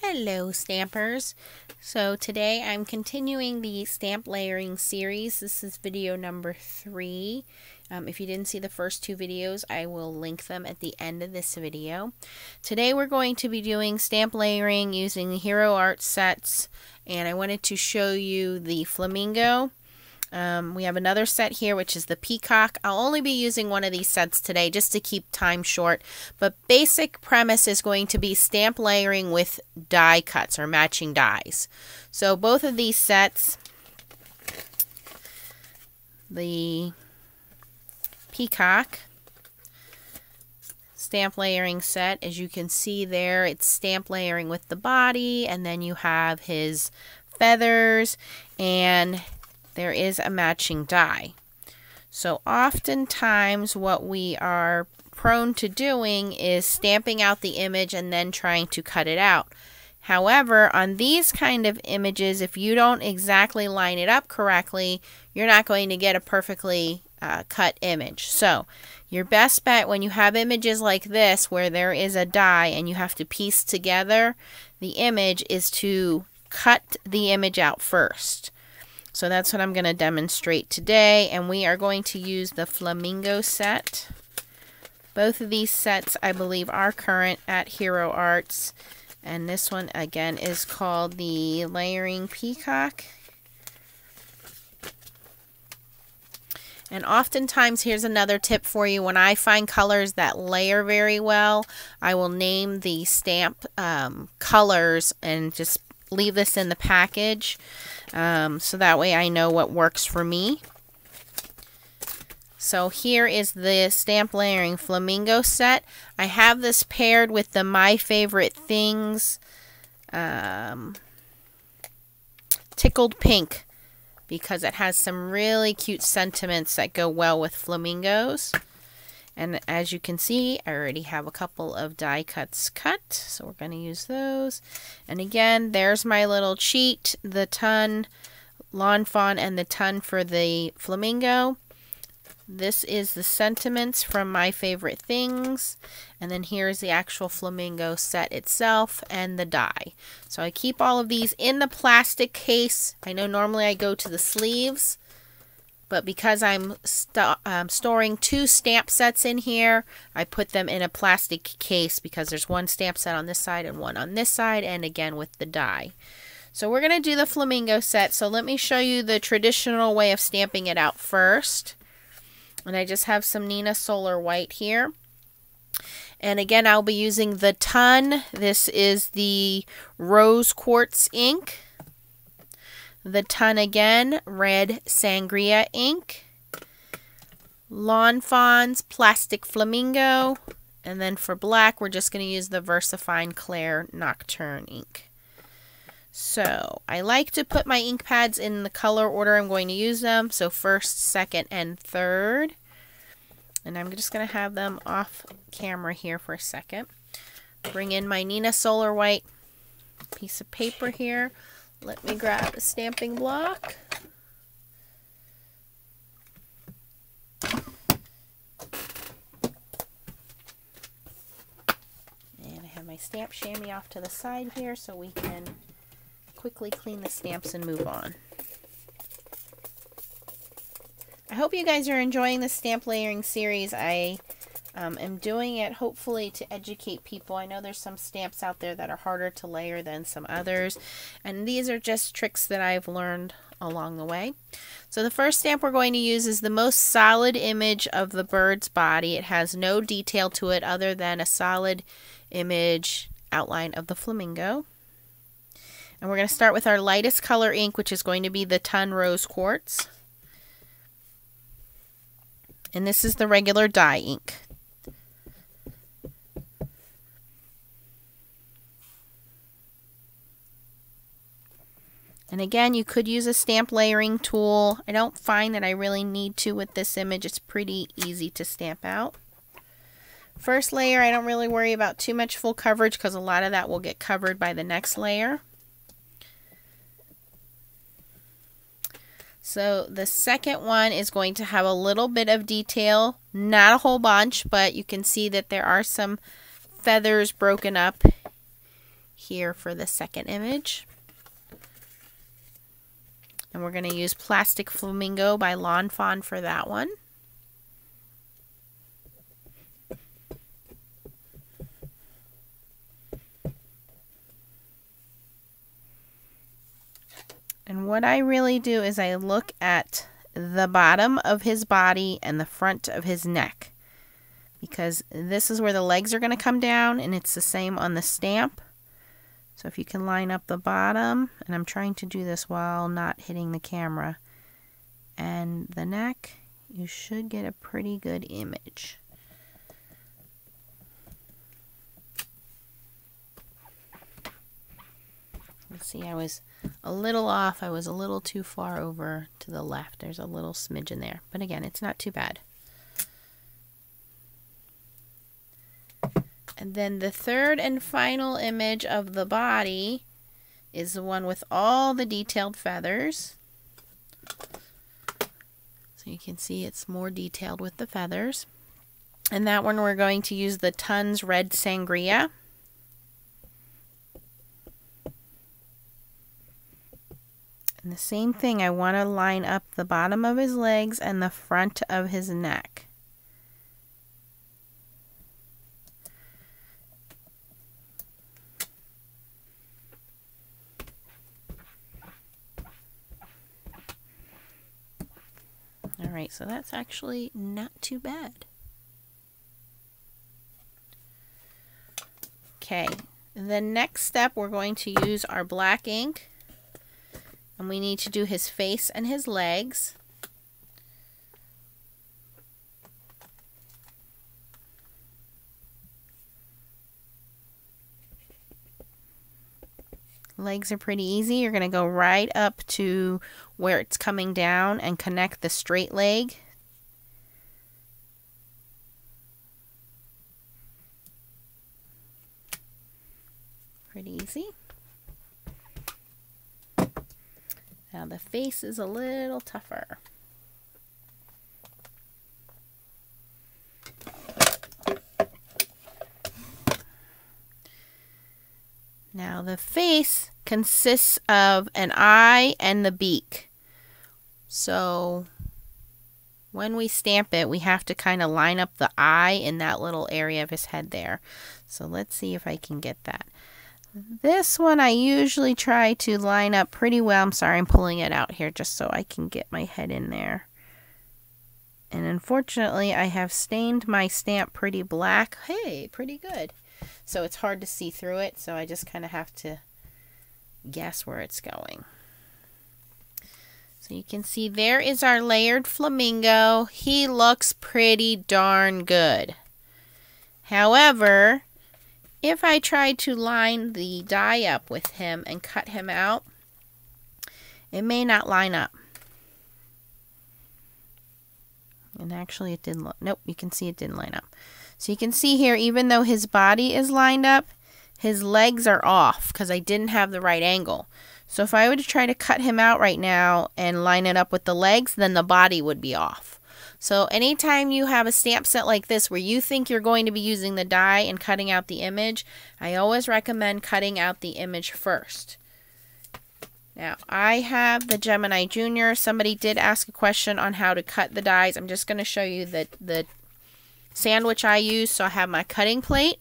Hello stampers. So today I'm continuing the stamp layering series. This is video number 3. If you didn't see the first 2 videos, I will link them at the end of this video. Today we're going to be doing stamp layering using the Hero Art sets, and I wanted to show you the flamingo. We have another set here, which is the peacock. I'll only be using one of these sets today just to keep time short, but basic premise is going to be stamp layering with die cuts or matching dies. So both of these sets, the peacock stamp layering set, as you can see there, it's stamp layering with the body, and then you have his feathers, and there is a matching die. So oftentimes what we are prone to doing is stamping out the image and then trying to cut it out. However, on these kind of images, if you don't exactly line it up correctly, you're not going to get a perfectly cut image. So your best bet when you have images like this where there is a die and you have to piece together the image is to cut the image out first. So that's what I'm going to demonstrate today, and we are going to use the flamingo set. Both of these sets I believe are current at Hero Arts, and this one again is called the layering peacock. And oftentimes, here's another tip for you, when I find colors that layer very well, I will name the stamp colors and just leave this in the package. So that way I know what works for me. So here is the stamp layering flamingo set. I have this paired with the My Favorite Things Tickled Pink, because it has some really cute sentiments that go well with flamingos. And as you can see, I already have a couple of die cuts cut, so we're going to use those. And again, there's my little cheat, the ton lawn fawn and the ton for the flamingo. This is the sentiments from My Favorite Things. And then here's the actual flamingo set itself and the die. So I keep all of these in the plastic case. I know normally I go to the sleeves, but because I'm storing 2 stamp sets in here, I put them in a plastic case because there's one stamp set on this side and one on this side, and again with the die. So we're going to do the flamingo set. So let me show you the traditional way of stamping it out first. And I just have some Neenah Solar White here. And again, I'll be using the ton. This is the Rose Quartz ink. The ton again, red sangria ink, Lawn Fawn's plastic flamingo, and then for black we're just going to use the VersaFine Clair Nocturne ink. So I like to put my ink pads in the color order I'm going to use them, so first, second, and third. And I'm just going to have them off camera here for a second. Bring in my Neenah Solar White piece of paper here. Let me grab a stamping block. And I have my stamp chamois off to the side here so we can quickly clean the stamps and move on. I hope you guys are enjoying the stamp layering series. I am doing it hopefully to educate people. I know there's some stamps out there that are harder to layer than some others, and these are just tricks that I've learned along the way. So the first stamp we're going to use is the most solid image of the bird's body. It has no detail to it other than a solid image outline of the flamingo. And we're going to start with our lightest color ink, which is going to be the Ton Rose Quartz. And this is the regular dye ink. And again, you could use a stamp layering tool. I don't find that I really need to with this image. It's pretty easy to stamp out. First layer, I don't really worry about too much full coverage because a lot of that will get covered by the next layer. So the second one is going to have a little bit of detail, not a whole bunch, but you can see that there are some feathers broken up here for the second image. And we're going to use Plastic Flamingo by Lawn Fawn for that one. And what I really do is I look at the bottom of his body and the front of his neck, because this is where the legs are going to come down, and it's the same on the stamp. So if you can line up the bottom, and I'm trying to do this while not hitting the camera, and the neck, you should get a pretty good image. Let's see, I was a little off. I was a little too far over to the left. There's a little smidgen there. But again, it's not too bad. And then the third and final image of the body is the one with all the detailed feathers. So you can see it's more detailed with the feathers. And that one we're going to use the Tons Red Sangria. And the same thing, I want to line up the bottom of his legs and the front of his neck. Alright, so that's actually not too bad. Okay, the next step we're going to use our black ink. And we need to do his face and his legs. Legs are pretty easy. You're going to go right up to where it's coming down and connect the straight leg. Pretty easy. Now the face is a little tougher. Now the face consists of an eye and the beak. So when we stamp it, we have to kind of line up the eye in that little area of his head there. So let's see if I can get that. This one I usually try to line up pretty well. I'm sorry, I'm pulling it out here just so I can get my head in there. And unfortunately, I have stained my stamp pretty black. Hey, pretty good. So it's hard to see through it, so I just kind of have to guess where it's going. So you can see there is our layered flamingo. He looks pretty darn good. However, if I try to line the die up with him and cut him out, it may not line up. And actually it didn't, nope, you can see it didn't line up. So you can see here, even though his body is lined up, his legs are off because I didn't have the right angle. So if I were to try to cut him out right now and line it up with the legs, then the body would be off. So anytime you have a stamp set like this where you think you're going to be using the die and cutting out the image, I always recommend cutting out the image first. Now, I have the Gemini Junior. Somebody did ask a question on how to cut the dies. I'm just going to show you the sandwich I use. So I have my cutting plate.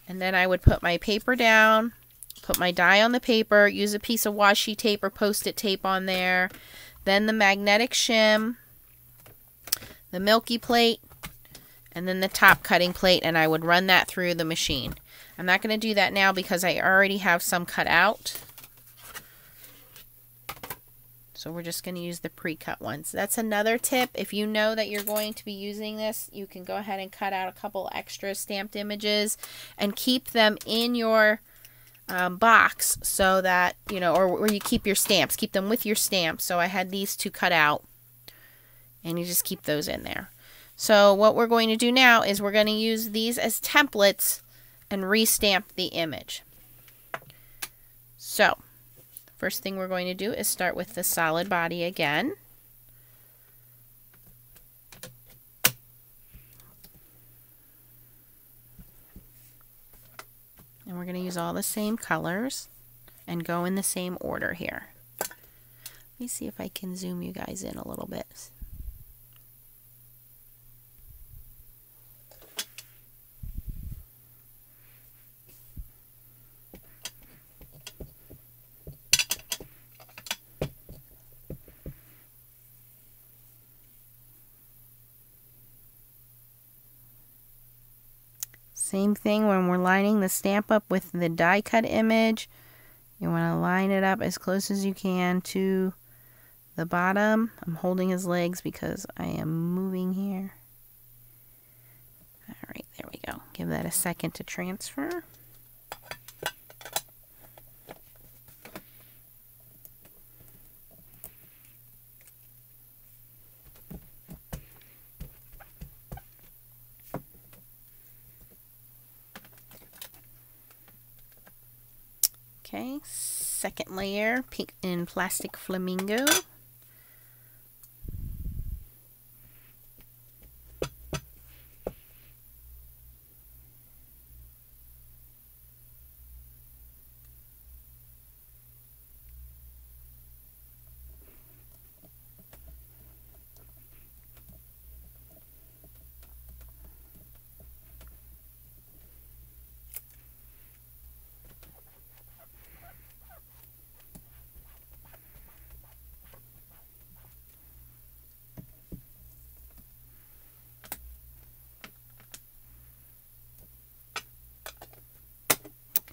And then I would put my paper down, put my die on the paper, use a piece of washi tape or Post-it tape on there. Then the magnetic shim, the milky plate, and then the top cutting plate, and I would run that through the machine. I'm not going to do that now because I already have some cut out. So we're just going to use the pre-cut ones. That's another tip. If you know that you're going to be using this, you can go ahead and cut out a couple extra stamped images and keep them in your box so that, you know, or where you keep your stamps. Keep them with your stamps. So I had these two cut out, and you just keep those in there. So what we're going to do now is we're going to use these as templates and restamp the image. So first thing we're going to do is start with the solid body again. And we're going to use all the same colors and go in the same order here. Let me see if I can zoom you guys in a little bit. Same thing when we're lining the stamp up with the die cut image. You want to line it up as close as you can to the bottom. I'm holding his legs because I am moving here. Alright, there we go. Give that a second to transfer. Okay, second layer, pink in Plastic Flamingo.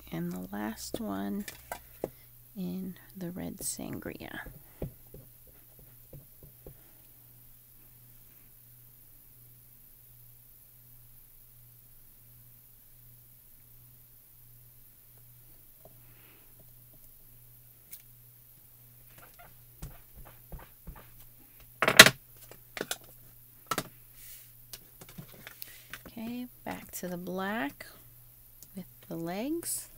And the last one in the red sangria. Okay, back to the black with the legs.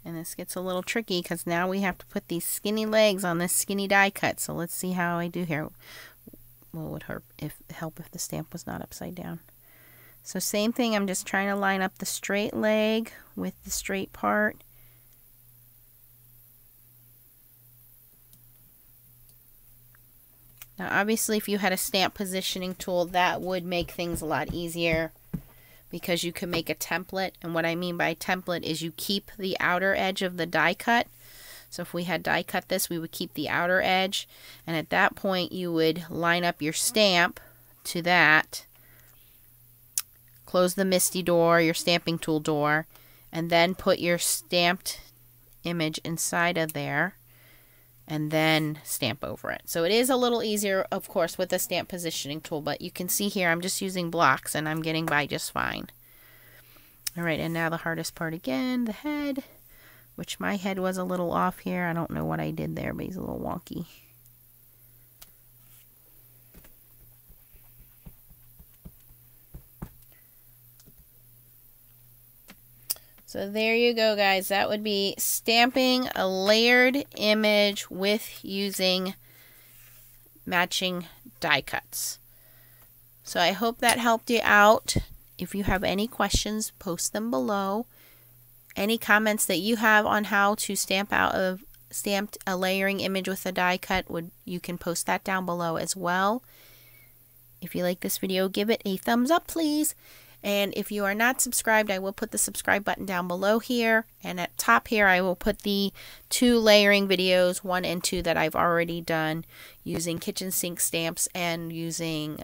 And this gets a little tricky because now we have to put these skinny legs on this skinny die cut. So let's see how I do here. What would help if the stamp was not upside down? So same thing, I'm just trying to line up the straight leg with the straight part. Now obviously if you had a stamp positioning tool, that would make things a lot easier, because you can make a template. And what I mean by template is you keep the outer edge of the die cut. So if we had die cut this, we would keep the outer edge, and at that point you would line up your stamp to that, close the MISTI door, your stamping tool door, and then put your stamped image inside of there and then stamp over it. So it is a little easier, of course, with the stamp positioning tool, but you can see here I'm just using blocks and I'm getting by just fine. Alright, and now the hardest part again, the head, which my head was a little off here. I don't know what I did there, but he's a little wonky. So there you go, guys. That would be stamping a layered image with using matching die cuts. So I hope that helped you out. If you have any questions, post them below. Any comments that you have on how to stamp a layering image with a die cut, you can post that down below as well. If you like this video, give it a thumbs up, please. And if you are not subscribed, I will put the subscribe button down below here. And at top here, I will put the 2 layering videos, 1 and 2, that I've already done using kitchen sink stamps and using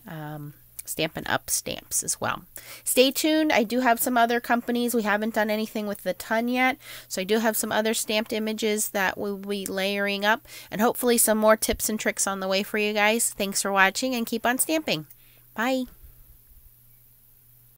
Stampin' Up! Stamps as well. Stay tuned. I do have some other companies. We haven't done anything with the ton yet. So I do have some other stamped images that we'll be layering up. And hopefully some more tips and tricks on the way for you guys. Thanks for watching and keep on stamping. Bye.